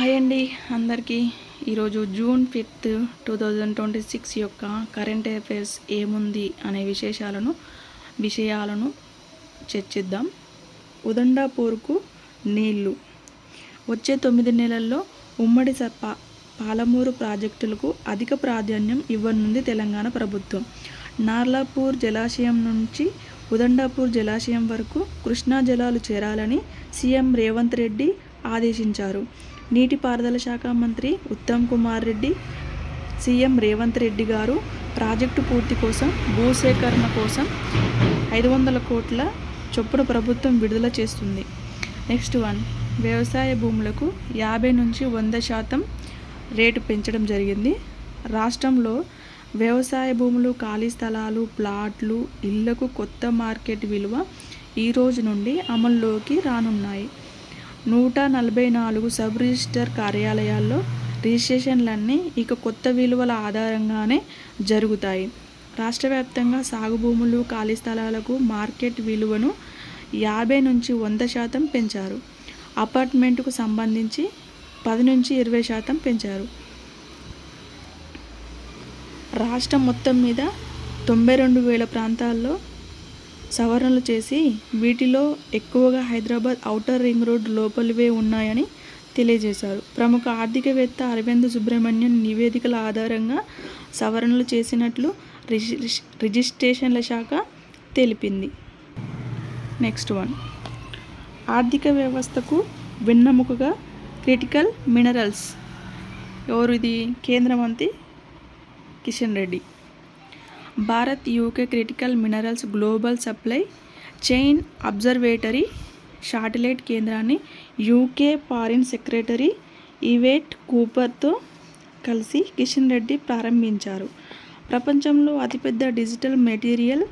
Hi అండి అందరికీ. ఈరోజు జూన్ 5, 2026 యొక్క కరెంట్ అఫైర్స్ ఏముంది అనే విషయాలను చర్చిద్దాం. ఉదండాపూర్కు నీళ్లు. వచ్చే 9 నెలల్లో ఉమ్మడి పాలమూరు ప్రాజెక్టులకు అధిక ప్రాధాన్యం ఇవ్వనుంది తెలంగాణ ప్రభుత్వం. నార్లాపూర్ జలాశయం నుంచి ఉదండాపూర్ జలాశయం వరకు కృష్ణా జలాలు చేరాలని సీఎం రేవంత్ రెడ్డి ఆదేశించారు. నీటిపారుదల శాఖ మంత్రి ఉత్తమ్ కుమార్ రెడ్డి, సీఎం రేవంత్ రెడ్డి గారు ప్రాజెక్టు పూర్తి కోసం భూసేకరణ కోసం 500 కోట్ల చొప్పున ప్రభుత్వం విడుదల చేస్తుంది. నెక్స్ట్ వన్, వ్యవసాయ భూములకు 50 నుంచి 100% రేటు పెంచడం జరిగింది. రాష్ట్రంలో వ్యవసాయ భూములు, ఖాళీ స్థలాలు, ప్లాట్లు, ఇళ్లకు కొత్త మార్కెట్ విలువ ఈ రోజు నుండి అమల్లోకి రానున్నాయి. 144 సబ్ రిజిస్టర్ కార్యాలయాల్లో రిజిస్ట్రేషన్లన్నీ ఇక కొత్త విలువల ఆధారంగానే జరుగుతాయి. రాష్ట్ర వ్యాప్తంగా సాగు భూములు, ఖాళీ స్థలాలకు మార్కెట్ విలువను 50 నుంచి 100% పెంచారు. అపార్ట్మెంటుకు సంబంధించి 10 నుంచి 20% పెంచారు. రాష్ట్రం మొత్తం మీద 92,000 ప్రాంతాల్లో సవరణలు చేసి వీటిలో ఎక్కువగా హైదరాబాద్ ఔటర్ రింగ్ రోడ్ లోపలివే ఉన్నాయని తెలియజేశారు. ప్రముఖ ఆర్థికవేత్త అరవింద్ సుబ్రహ్మణ్యన్ నివేదికల ఆధారంగా సవరణలు చేసినట్లు రిజిస్ట్రేషన్ల శాఖ తెలిపింది. నెక్స్ట్ వన్, ఆర్థిక వ్యవస్థకు వెన్నెముకగా క్రిటికల్ మినరల్స్. ఎవరిది? కేంద్ర మంత్రి Kishan Reddy. Bharat UK critical minerals global supply chain observatory satellite కేంద్రాన్ని యూకే ఫారిన్ సెక్రటరీ ఈవేట్ కూపర్తో కలిసి కిషన్ రెడ్డి ప్రారంభించారు. ప్రపంచంలో అతిపెద్ద డిజిటల్ మెటీరియల్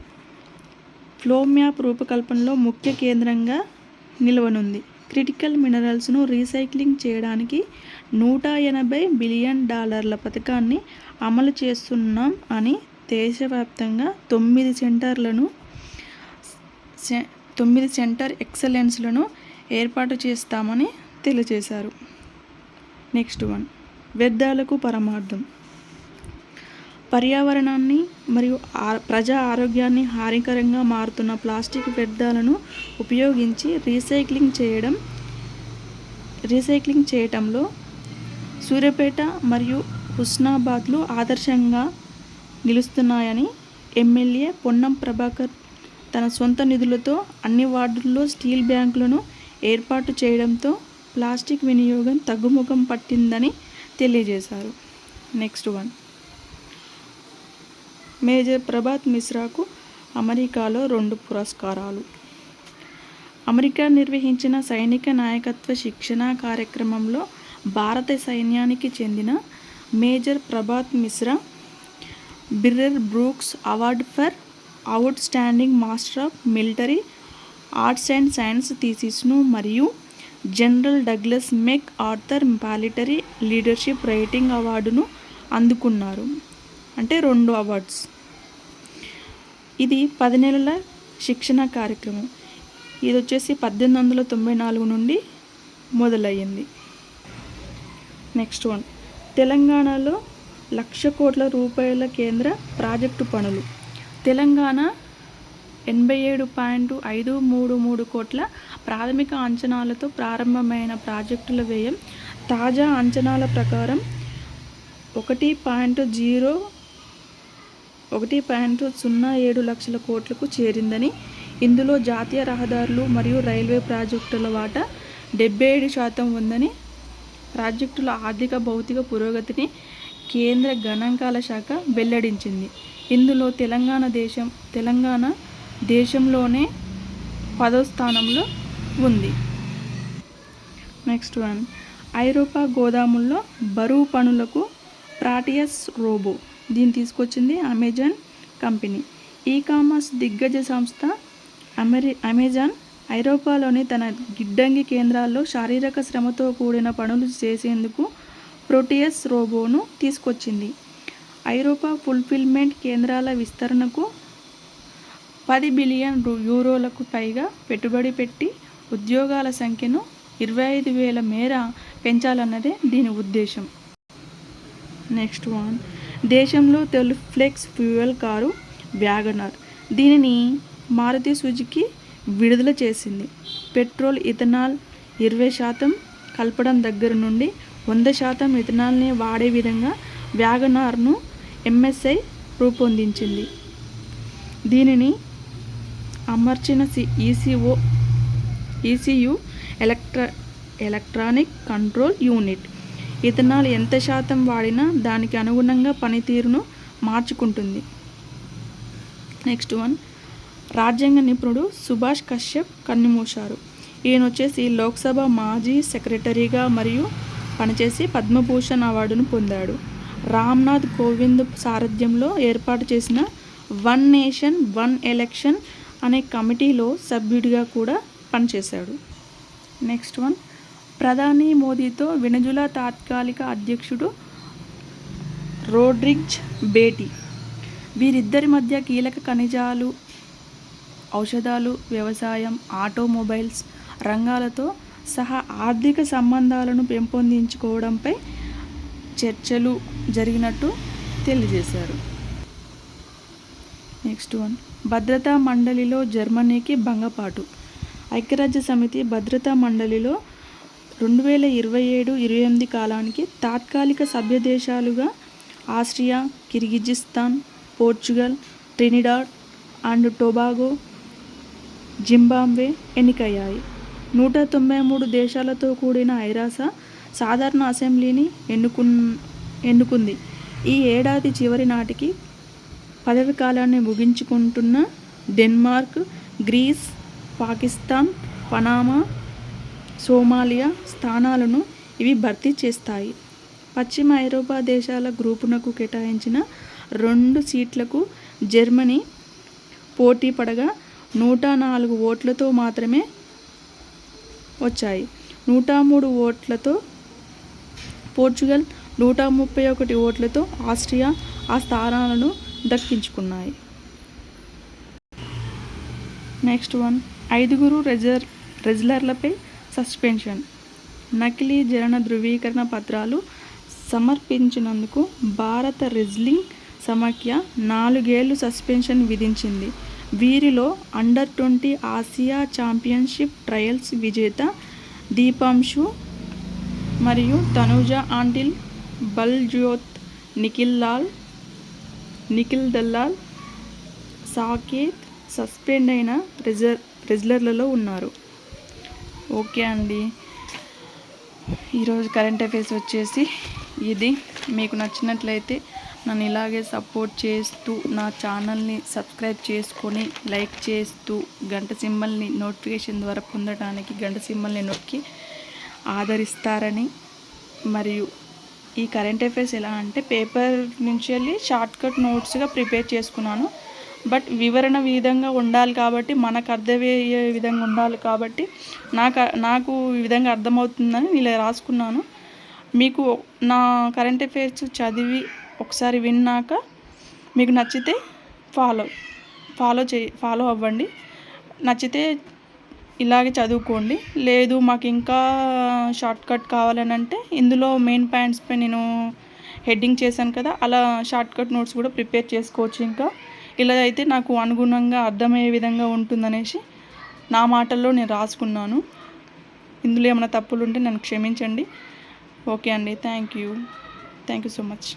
ఫ్లో మ్యాప్ రూపకల్పనలో ముఖ్య కేంద్రంగా నిలవనుంది. క్రిటికల్ మినరల్స్ను రీసైక్లింగ్ చేయడానికి $180 బిలియన్ పథకాన్ని అమలు చేస్తున్నాం అని దేశవ్యాప్తంగా 9 సెంటర్ ఎక్సలెన్స్లను ఏర్పాటు చేస్తామని తెలియజేశారు. నెక్స్ట్ వన్, వ్యర్థాలకు పరమార్థం. పర్యావరణాన్ని మరియు ప్రజా ఆరోగ్యాన్ని హానికరంగా మారుతున్న ప్లాస్టిక్ వ్యర్థాలను ఉపయోగించి రీసైక్లింగ్ చేయటంలో సూర్యాపేట మరియు హుస్నాబాద్లు ఆదర్శంగా నిలుస్తున్నాయని ఎమ్మెల్యే పొన్నం ప్రభాకర్ తన సొంత నిధులతో అన్ని వార్డుల్లో స్టీల్ బ్యాంకులను ఏర్పాటు చేయడంతో ప్లాస్టిక్ వినియోగం తగ్గుముఖం పట్టిందని తెలియజేశారు. నెక్స్ట్ వన్, మేజర్ ప్రభాత్ మిశ్రాకు అమెరికాలో 2 పురస్కారాలు. అమెరికా నిర్వహించిన సైనిక నాయకత్వ శిక్షణ కార్యక్రమంలో భారత సైన్యానికి చెందిన మేజర్ ప్రభాత్ మిశ్రా బిర్రర్ Brooks award for outstanding master of military arts and science థీసిస్ను మరియు general Douglas MacArthur military leadership writing అవార్డును అందుకున్నారు. అంటే 2 అవార్డ్స్. ఇది 10 నెలల శిక్షణ కార్యక్రమం. ఇది వచ్చేసి 1894 నుండి మొదలయ్యింది. నెక్స్ట్ వన్, తెలంగాణలో 1,00,000 కోట్ల రూపాయల కేంద్ర ప్రాజెక్టు పనులు. తెలంగాణ 87.533 కోట్ల ప్రాథమిక అంచనాలతో ప్రారంభమైన ప్రాజెక్టుల వ్యయం తాజా అంచనాల ప్రకారం 1.07 లక్షల కోట్లకు చేరిందని, ఇందులో జాతీయ రహదారులు మరియు రైల్వే ప్రాజెక్టుల వాటా 77% ఉందని, ప్రాజెక్టుల ఆర్థిక భౌతిక పురోగతిని కేంద్ర గణాంకాల శాఖ వెల్లడించింది. ఇందులో తెలంగాణ దేశంలోనే 10వ స్థానంలో ఉంది. నెక్స్ట్ వన్, ఐరోపా గోదాముల్లో బరువు పనులకు ప్రాటియస్ రోబో. దీన్ని తీసుకొచ్చింది అమెజాన్ కంపెనీ. ఈ-కామర్స్ దిగ్గజ సంస్థ అమెజాన్ ఐరోపాలోని తన గిడ్డంగి కేంద్రాల్లో శారీరక శ్రమతో కూడిన పనులు చేసేందుకు ప్రోటియస్ రోబోను తీసుకొచ్చింది. ఐరోపా ఫుల్ఫిల్మెంట్ కేంద్రాల విస్తరణకు 10 బిలియన్ యూరోలకు పైగా పెట్టుబడి పెట్టి ఉద్యోగాల సంఖ్యను 25,000 మేర పెంచాలన్నదే దీని ఉద్దేశం. నెక్స్ట్ వన్, దేశంలో తొలి ఫ్లెక్స్ ఫ్యూయల్ కారు వ్యాగనర్. దీనిని మారుతి సుజుకి విడుదల చేసింది. పెట్రోల్, ఇథనాల్ 20% కలపడం దగ్గర నుండి 100% ఇథనాల్ని వాడే విధంగా వ్యాగనార్ను ఎంఎస్ఐ రూపొందించింది. దీనిని అమర్చిన ఈసీయు ఎలక్ట్రానిక్ కంట్రోల్ యూనిట్ ఇథనాల్ ఎంత శాతం వాడినా దానికి అనుగుణంగా పనితీరును మార్చుకుంటుంది. నెక్స్ట్ వన్, రాజ్యాంగ నిపుణుడు సుభాష్ కశ్యప్ కన్నుమూశారు. ఈయన వచ్చేసి లోక్సభ మాజీ సెక్రటరీగా మరియు పనిచేసి పద్మభూషణ్ అవార్డును పొందాడు. రామ్నాథ్ కోవింద్ సారథ్యంలో ఏర్పాటు చేసిన వన్ నేషన్ వన్ ఎలక్షన్ అనే కమిటీలో సభ్యుడిగా కూడా పనిచేశాడు. నెక్స్ట్ వన్, ప్రధాని మోదీతో వెనజులా తాత్కాలిక అధ్యక్షుడు రోడ్రిగ్జ్ భేటీ. వీరిద్దరి మధ్య కీలక ఖనిజాలు, ఔషధాలు, వ్యవసాయం, ఆటోమొబైల్స్ రంగాలతో సహా ఆర్థిక సంబంధాలను పెంపొందించుకోవడంపై చర్చలు జరిగినట్టు తెలియజేశారు. నెక్స్ట్ వన్, భద్రతా మండలిలో జర్మనీకి భంగపాటు. ఐక్యరాజ్య సమితి భద్రతా మండలిలో 2027-28 కాలానికి తాత్కాలిక సభ్యదేశాలుగా Austria, Kyrgyzstan, Portugal, Trinidad and Tobago, Zimbabwe ఎన్నికయ్యాయి. 193 దేశాలతో కూడిన ఐరాస సాధారణ అసెంబ్లీని ఎన్నుకుంది. ఈ ఏడాది చివరి నాటికి పదవి కాలాన్ని ముగించుకుంటున్న Denmark, Greece, Pakistan, Panama, Somalia స్థానాలను ఇవి భర్తీ చేస్తాయి. పశ్చిమ ఐరోపా దేశాల గ్రూపునకు కేటాయించిన 2 సీట్లకు జర్మనీ పోటీ పడగా 104 ఓట్లతో మాత్రమే వచ్చాయి. 103 ఓట్లతో పోర్చుగల్, 131 ఓట్లతో ఆస్ట్రియా ఆ స్థానాలను దక్కించుకున్నాయి. నెక్స్ట్ వన్, 5 రెజ్లర్లపై సస్పెన్షన్. నకిలీ జనన ధృవీకరణ పత్రాలు సమర్పించినందుకు భారత రెజ్లింగ్ సమాఖ్య 4 ఏళ్లు సస్పెన్షన్ విధించింది. వీరిలో అండర్-20 ఆసియా ఛాంపియన్షిప్ ట్రయల్స్ విజేత దీపాంశు మరియు తనుజా ఆంటిల్, బల్జ్యోత్, నిఖిల్ దల్లాల్, సాకేత్ సస్పెండ్ అయిన రెజ్లర్లలో ఉన్నారు. ఓకే అండి, ఈరోజు కరెంట్ అఫైర్స్ వచ్చేసి ఇది. మీకు నచ్చినట్లయితే నన్ను ఇలాగే సపోర్ట్ చేస్తూ నా ఛానల్ని సబ్స్క్రైబ్ చేసుకొని లైక్ చేస్తూ గంట సింబల్ని నోటిఫికేషన్ ద్వారా పొందడానికి గంట సింబల్ని నొక్కి ఆదరిస్తారని, మరియు ఈ కరెంట్ అఫైర్స్ ఎలా అంటే పేపర్ నుంచి వెళ్ళి షార్ట్కట్ నోట్స్గా ప్రిపేర్ చేసుకున్నాను. బట్ వివరణ విధంగా ఉండాలి కాబట్టి, మనకు అర్థమయ్యే విధంగా ఉండాలి కాబట్టి నాకు ఈ విధంగా అర్థమవుతుందని ఇలా రాసుకున్నాను. మీకు నా కరెంట్ అఫైర్స్ చదివి ఒకసారి విన్నాక మీకు నచ్చితే ఫాలో అవ్వండి. నచ్చితే ఇలాగే చదువుకోండి. లేదు మాకు ఇంకా షార్ట్కట్ కావాలని అంటే ఇందులో మెయిన్ పాయింట్స్పై నేను హెడ్డింగ్ చేశాను కదా, అలా షార్ట్కట్ నోట్స్ కూడా ప్రిపేర్ చేసుకోవచ్చు. ఇంకా ఇలా అయితే నాకు అనుగుణంగా అర్థమయ్యే విధంగా ఉంటుందనేసి నా మాటల్లో నేను రాసుకున్నాను. ఇందులో ఏమైనా తప్పులు ఉంటే నన్ను క్షమించండి. ఓకే అండి, థ్యాంక్ యూ సో మచ్.